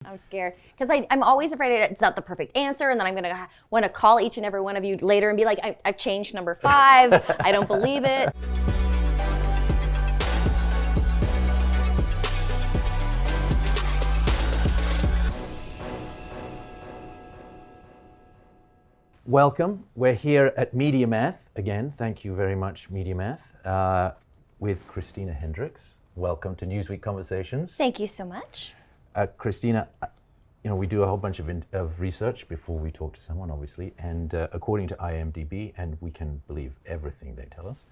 I'm scared because I'm always afraid it's not the perfect answer, and then I'm going to want to call each and every one of you later and be like, I've changed number 5. I don't believe it. Welcome. We're here at Media Math again. Thank you very much, Media Math, with Christina Hendricks. Welcome to Newsweek Conversations. Thank you so much. Christina, we do a whole bunch of research before we talk to someone, obviously, and according to IMDb, and we can believe everything they tell us,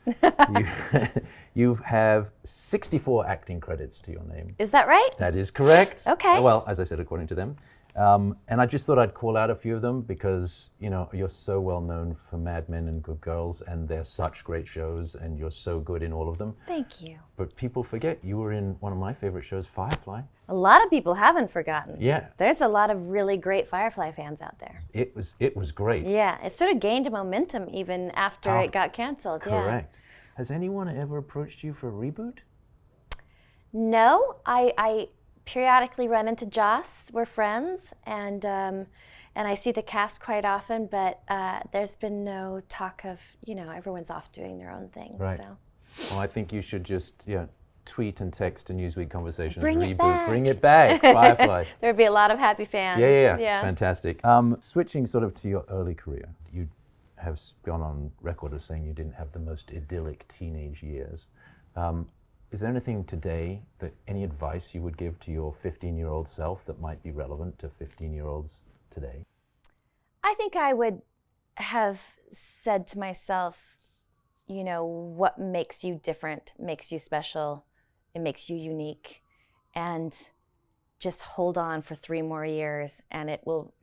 you have 64 acting credits to your name. Is that right? That is correct. Okay. Well, as I said, according to them. And I just thought I'd call out a few of them because, you're so well known for Mad Men and Good Girls, and they're such great shows, and you're so good in all of them. Thank you. But people forget you were in one of my favorite shows, Firefly. A lot of people haven't forgotten. Yeah. There's a lot of really great Firefly fans out there. It was great. Yeah, it sort of gained momentum even after it got canceled. Correct. Yeah. Has anyone ever approached you for a reboot? No, I periodically run into Joss. We're friends, and I see the cast quite often, but there's been no talk of, everyone's off doing their own thing. Right. So. Well, I think you should just tweet and text to Newsweek Conversations. Bring it back. Bring it back, Firefly. There'd be a lot of happy fans. Yeah. It's fantastic. Switching sort of to your early career, you have gone on record as saying you didn't have the most idyllic teenage years. Is there anything today any advice you would give to your 15-year-old self that might be relevant to 15-year-olds today? I think I would have said to myself, what makes you different, makes you special, it makes you unique, and just hold on for 3 more years, and it will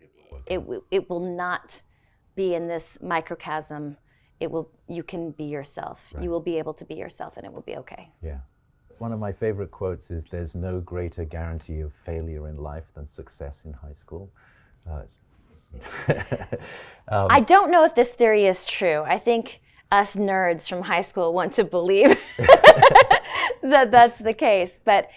not be in this microcosm. You can be yourself. Right. You will be able to be yourself, and it will be okay. Yeah. One of my favorite quotes is, "There's no greater guarantee of failure in life than success in high school." I don't know if this theory is true. I think us nerds from high school want to believe that that's the case. But,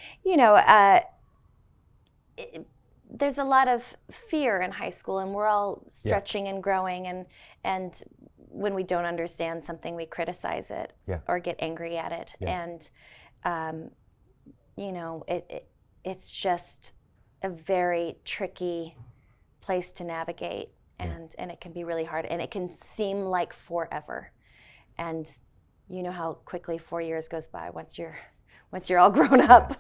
there's a lot of fear in high school, and we're all stretching and growing, and when we don't understand something, we criticize it or get angry at it. And it's just a very tricky place to navigate, and it can be really hard, and it can seem like forever. And you know how quickly 4 years goes by once you're all grown up.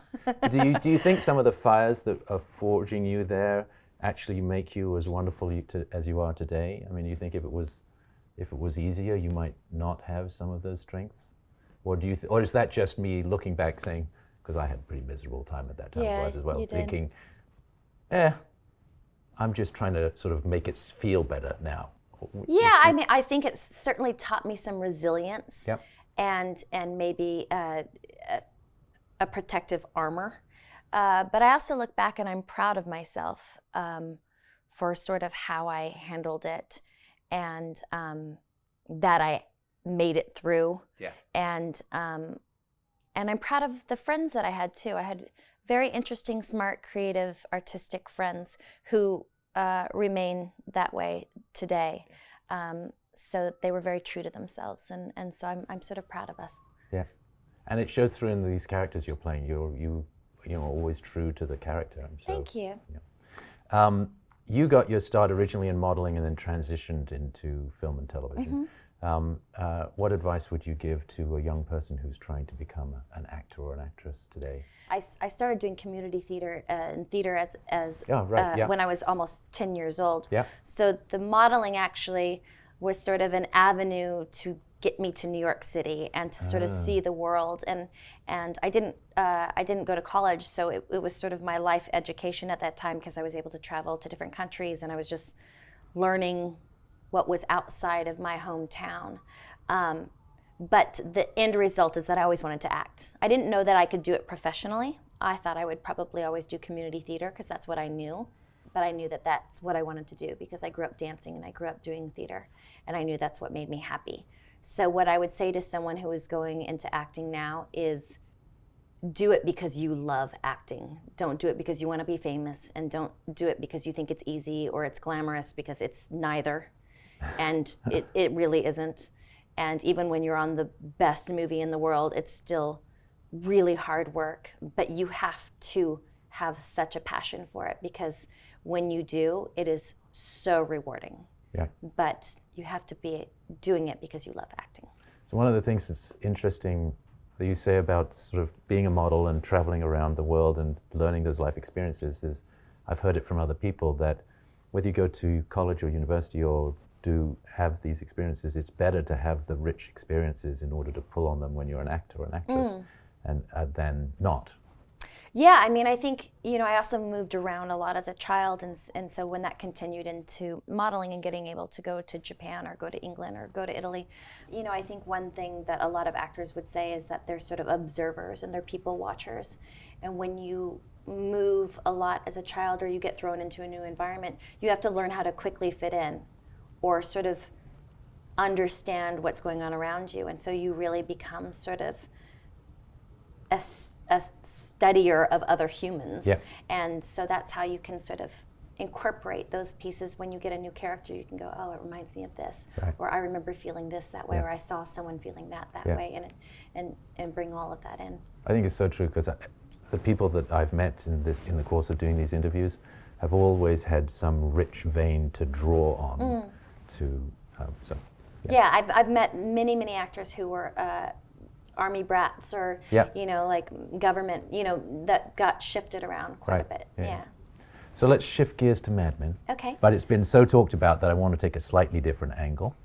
Do you think some of the fires that are forging you there actually make you as wonderful as you are today? I mean, you think if it was easier, you might not have some of those strengths? Or or is that just me looking back saying, because I had a pretty miserable time at that time of life as well, thinking, I'm just trying to sort of make it feel better now. Yeah, I think it's certainly taught me some resilience and maybe a protective armor. But I also look back and I'm proud of myself for sort of how I handled it, and that I made it through. Yeah. And I'm proud of the friends that I had too. I had very interesting, smart, creative, artistic friends who remain that way today. So they were very true to themselves, and so I'm sort of proud of us. Yeah, and it shows through in these characters you're playing. You're always true to the character. So, thank you. Yeah. You got your start originally in modeling and then transitioned into film and television. Mm-hmm. What advice would you give to a young person who's trying to become an actor or an actress today? I started doing community theater and theater as when I was almost 10 years old. Yeah. So the modeling actually was sort of an avenue to get me to New York City and to sort of see the world. And I didn't go to college, so it was sort of my life education at that time, because I was able to travel to different countries, and I was just learning what was outside of my hometown. But the end result is that I always wanted to act. I didn't know that I could do it professionally. I thought I would probably always do community theater because that's what I knew. But I knew that that's what I wanted to do because I grew up dancing and I grew up doing theater, and I knew that's what made me happy. So what I would say to someone who is going into acting now is do it because you love acting. Don't do it because you want to be famous, and don't do it because you think it's easy or it's glamorous, because it's neither. And it really isn't. And even when you're on the best movie in the world, it's still really hard work. But you have to have such a passion for it, because when you do, it is so rewarding. Yeah. But you have to be doing it because you love acting. So one of the things that's interesting that you say about sort of being a model and traveling around the world and learning those life experiences is, I've heard it from other people, that whether you go to college or university or do have these experiences, it's better to have the rich experiences in order to pull on them when you're an actor or an actress, and than not. Yeah, I mean, I think, I also moved around a lot as a child, and so when that continued into modeling and getting able to go to Japan or go to England or go to Italy, I think one thing that a lot of actors would say is that they're sort of observers and they're people watchers. And when you move a lot as a child, or you get thrown into a new environment, you have to learn how to quickly fit in or sort of understand what's going on around you. And so you really become sort of a studier of other humans. Yeah. And so that's how you can sort of incorporate those pieces. When you get a new character, you can go, oh, it reminds me of this, right. Or I remember feeling this that way, or I saw someone feeling that way, and bring all of that in. I think it's so true, because the people that I've met in the course of doing these interviews have always had some rich vein to draw on. I've met many actors who were army brats, or like government, that got shifted around quite a bit. Yeah. So let's shift gears to Mad Men. Okay. But it's been so talked about that I want to take a slightly different angle.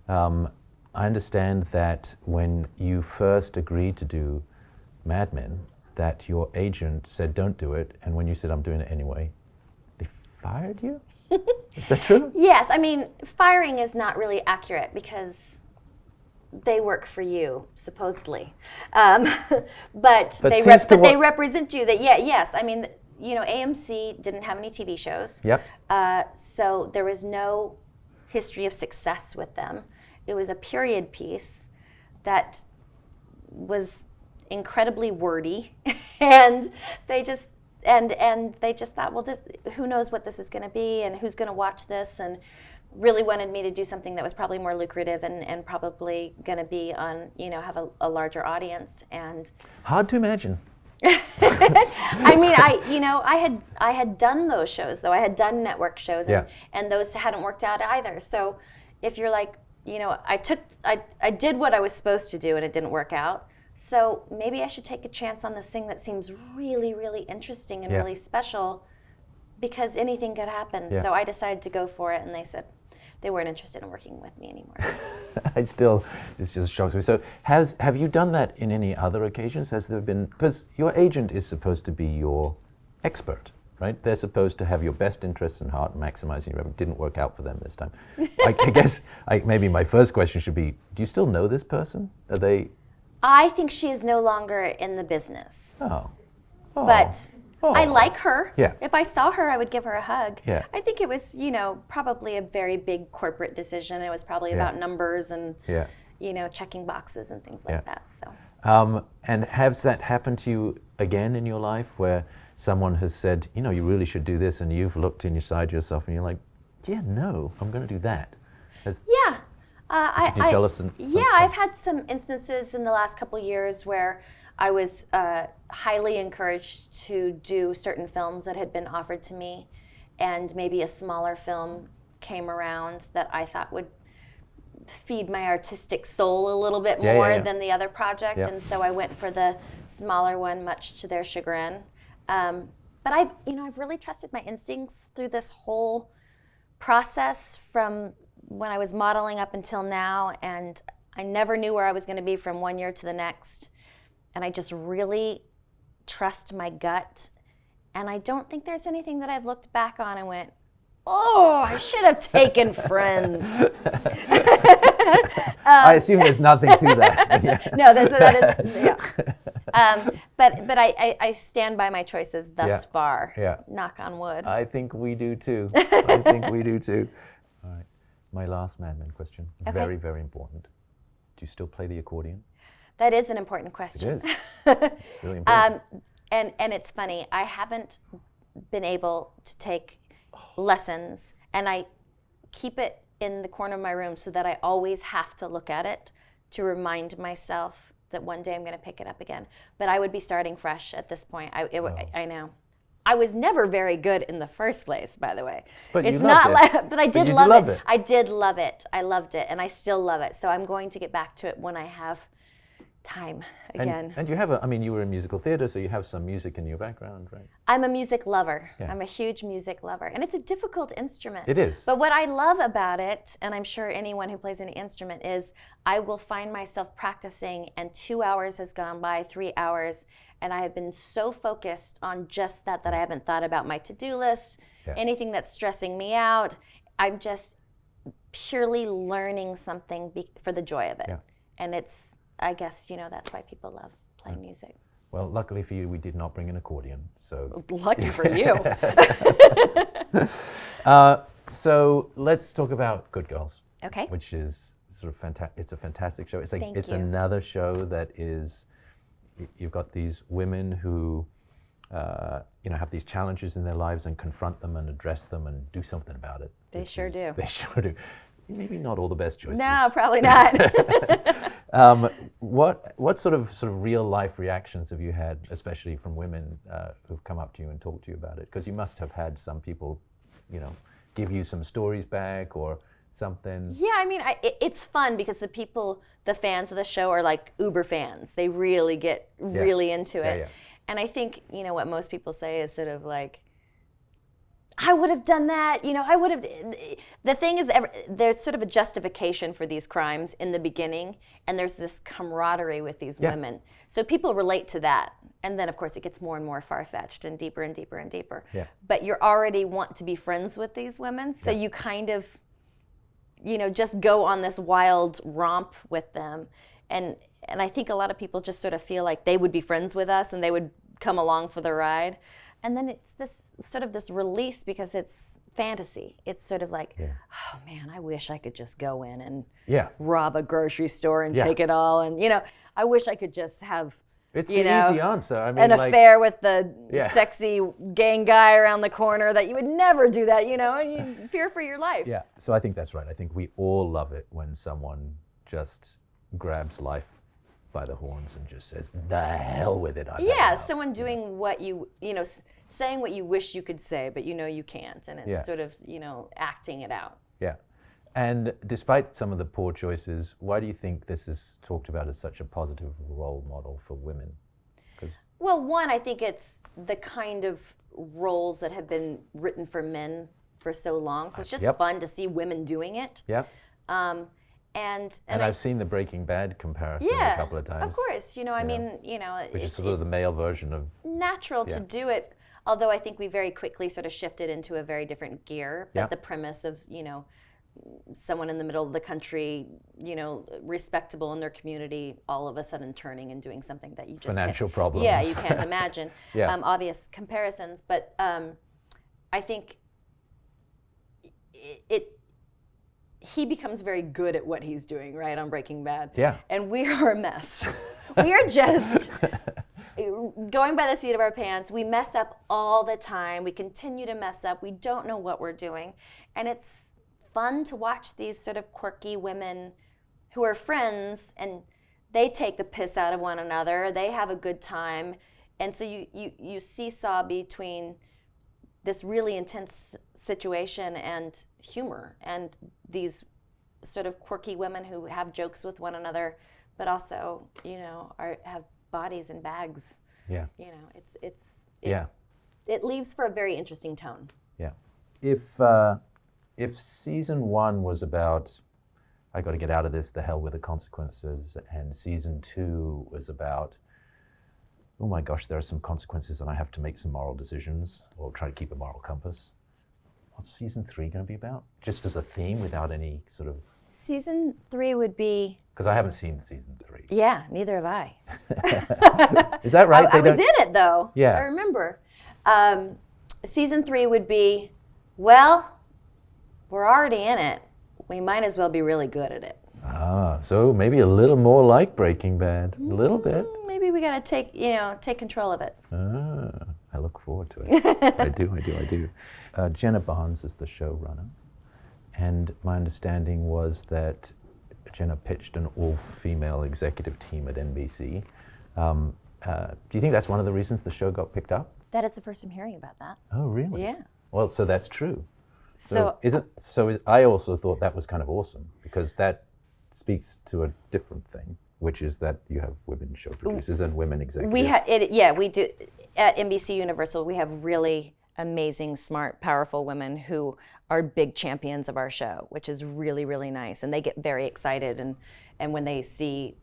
I understand that when you first agreed to do Mad Men, that your agent said don't do it, and when you said I'm doing it anyway, they fired you? Is that true? Yes. I mean, firing is not really accurate, because they work for you, supposedly, but they represent you. Yes. I mean, AMC didn't have any TV shows. Yep. So there was no history of success with them. It was a period piece that was incredibly wordy, and they just thought, well, who knows what this is going to be, and who's going to watch this, and really wanted me to do something that was probably more lucrative and probably going to be on, have a larger audience. And hard to imagine. I mean, I had done those shows, though. I had done network shows, and those hadn't worked out either. So if you're like, I did what I was supposed to do, and it didn't work out. So maybe I should take a chance on this thing that seems really, really interesting and really special, because anything could happen. So I decided to go for it, and they said they weren't interested in working with me anymore. It just shocks me. So have you done that in any other occasions? Has there been, because your agent is supposed to be your expert, right? They're supposed to have your best interests in heart and maximizing your revenue. Didn't work out for them this time. I guess maybe my first question should be, do you still know this person? Are they? I think she is no longer in the business. Oh. But I like her. Yeah. If I saw her, I would give her a hug. Yeah. I think it was, probably a very big corporate decision. It was probably about numbers and, checking boxes and things like that. So. And has that happened to you again in your life, where someone has said, you really should do this, and you've looked inside yourself and you're like, no, I'm going to do that? Yeah. Could you tell us? I've had some instances in the last couple of years where I was highly encouraged to do certain films that had been offered to me, and maybe a smaller film came around that I thought would feed my artistic soul a little bit more than the other project, and so I went for the smaller one, much to their chagrin. But I've really trusted my instincts through this whole process, from when I was modeling up until now, and I never knew where I was going to be from one year to the next. And I just really trust my gut. And I don't think there's anything that I've looked back on and went, oh, I should have taken Friends. I assume there's nothing to that. No, that is, but I stand by my choices thus far. Yeah. Knock on wood. I think we do too. All right. My last Mad Men question, very, very important. Do you still play the accordion? That is an important question. It is. It's really important. And it's funny, I haven't been able to take lessons, and I keep it in the corner of my room so that I always have to look at it to remind myself that one day I'm going to pick it up again. But I would be starting fresh at this point. I know. I was never very good in the first place, by the way. But it's you loved it. But I did love it. I did love it. I loved it, and I still love it. So I'm going to get back to it when I have time again. And you have you were in musical theater, so you have some music in your background, right? I'm a music lover. Yeah. I'm a huge music lover. And it's a difficult instrument. It is. But what I love about it, and I'm sure anyone who plays an instrument, is I will find myself practicing and 2 hours has gone by, 3 hours, and I have been so focused on just that I haven't thought about my to-do list, anything that's stressing me out. I'm just purely learning something for the joy of it. Yeah. And it's, I guess, that's why people love playing music. Well, luckily for you, we did not bring an accordion. So lucky for you. So let's talk about Good Girls. Okay. Which is sort of fantastic. It's a fantastic show. It's you. Another show that is, you've got these women who, have these challenges in their lives and confront them and address them and do something about it. They sure do. They sure do. Maybe not all the best choices. No, probably not. What sort of real life reactions have you had, especially from women who've come up to you and talked to you about it? Because you must have had some people, give you some stories back or something. Yeah, it's fun because the fans of the show are like uber fans. They really get really into it. Yeah. And I think, what most people say is sort of like, I would have done that, I would have. The thing is, there's sort of a justification for these crimes in the beginning, and there's this camaraderie with these women. So people relate to that. And then, of course, it gets more and more far-fetched and deeper and deeper and deeper. Yeah. But you already want to be friends with these women, so you kind of, just go on this wild romp with them. And I think a lot of people just sort of feel like they would be friends with us and they would come along for the ride. And then it's this release because it's fantasy. It's sort of like, oh man, I wish I could just go in and rob a grocery store and take it all. And, I wish I could just have, it's the easy answer. An affair with the sexy gang guy around the corner that you would never do that, and you fear for your life. Yeah, so I think that's right. I think we all love it when someone just grabs life by the horns and just says, the hell with it. Someone doing what saying what you wish you could say, but you can't. And it's sort of, acting it out. Yeah. And despite some of the poor choices, why do you think this is talked about as such a positive role model for women? Well, one, I think it's the kind of roles that have been written for men for so long. So it's just fun to see women doing it. Yep. And I've seen the Breaking Bad comparison a couple of times. Of course. Which is sort of the male version of... Natural to do it, although I think we very quickly sort of shifted into a very different gear. But the premise of, someone in the middle of the country, respectable in their community, all of a sudden turning and doing something that you just financial problems. Yeah, you can't imagine. Obvious comparisons, but I think he becomes very good at what he's doing, right, on Breaking Bad. Yeah. And we are a mess. We are just going by the seat of our pants. We mess up all the time. We continue to mess up. We don't know what we're doing. And it's fun to watch these sort of quirky women who are friends, and they take the piss out of one another. They have a good time. And so you seesaw between this really intense situation and humor and these sort of quirky women who have jokes with one another, but also, have bodies and bags. Yeah. It leaves for a very interesting tone. Yeah. If season 1 was about, I got to get out of this, the hell with the consequences, and season 2 was about, oh my gosh, there are some consequences and I have to make some moral decisions or try to keep a moral compass. What's season 3 going to be about? Just as a theme without any sort of... Season 3 would be... Because I haven't seen season 3. Yeah, neither have I. Is that right? I was in it though. Yeah. I remember. Season 3 would be, well, we're already in it. We might as well be really good at it. So maybe a little more like Breaking Bad, a little bit. Maybe we gotta take control of it. I look forward to it. I do. Jenna Barnes is the showrunner, and my understanding was that Jenna pitched an all-female executive team at NBC. Do you think that's one of the reasons the show got picked up? That is the first I'm hearing about that. Oh, really? Yeah. Well, so that's true. I also thought that was kind of awesome, because that speaks to a different thing, which is that you have women show producers and women executives. We do. At NBC Universal, we have really amazing, smart, powerful women who are big champions of our show, which is really, really nice. And they get very excited, and when they see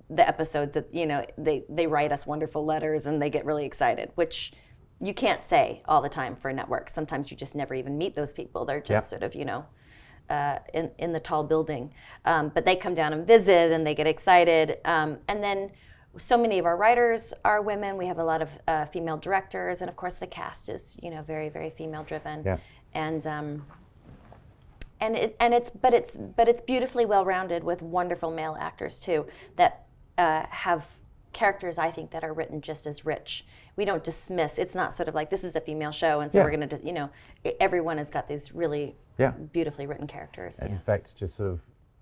the episodes, that they write us wonderful letters, and they get really excited, which you can't say all the time for a network. Sometimes you just never even meet those people. They're just sort of, in the tall building. But they come down and visit, and they get excited. And then so many of our writers are women. We have a lot of female directors, and of course the cast is, very, very female driven. Yeah. And it's beautifully well rounded with wonderful male actors too, that have characters, I think, that are written just as rich. We don't dismiss. It's not sort of like, this is a female show, and so we're going to, everyone has got these really beautifully written characters. And in fact, just sort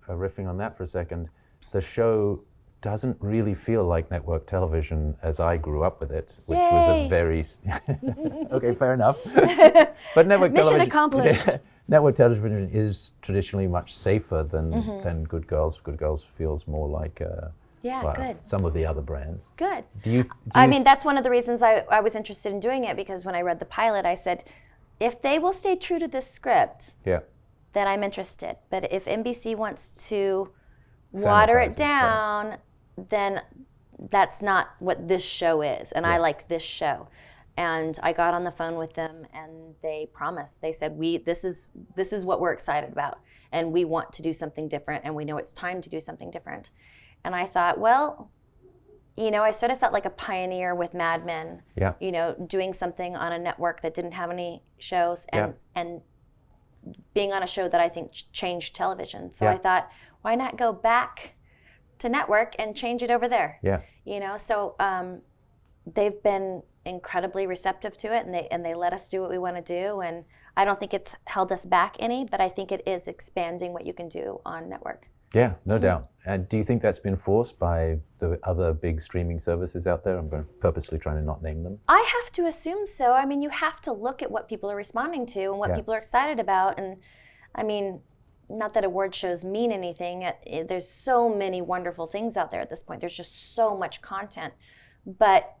of riffing on that for a second, the show doesn't really feel like network television as I grew up with it, which was a very okay, fair enough. But network mission television, accomplished. Network television is traditionally much safer than Good Girls. Good Girls feels more like good. Some of the other brands. Good. That's one of the reasons I was interested in doing it, because when I read the pilot, I said, if they will stay true to this script, then I'm interested. But if NBC wants to water it down, then that's not what this show is. And I like this show. And I got on the phone with them, and they promised. They said, this is what we're excited about, and we want to do something different, and we know it's time to do something different. And I thought, well, I sort of felt like a pioneer with Mad Men, doing something on a network that didn't have any shows, and being on a show that I think changed television. So I thought, why not go back to network and change it over there? So they've been incredibly receptive to it, and they let us do what we want to do. And I don't think it's held us back any, but I think it is expanding what you can do on network. Yeah, no doubt. And do you think that's been forced by the other big streaming services out there? I'm purposely trying to not name them. I have to assume so. I mean, you have to look at what people are responding to and what people are excited about. And I mean, not that award shows mean anything. There's so many wonderful things out there at this point. There's just so much content. But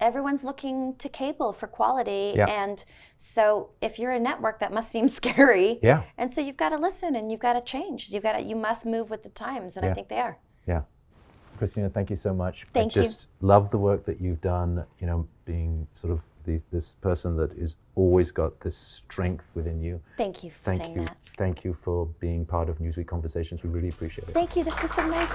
everyone's looking to cable for quality. And so if you're a network, that must seem scary. And so you've got to listen, and you've got to change. You must move with the times, and I think they are. Christina, thank you so much. Thank you. I just love the work that you've done, being sort of this person that is always got this strength within you. Thank you for saying that. Thank you for being part of Newsweek Conversations. We really appreciate it. Thank you. This was so nice.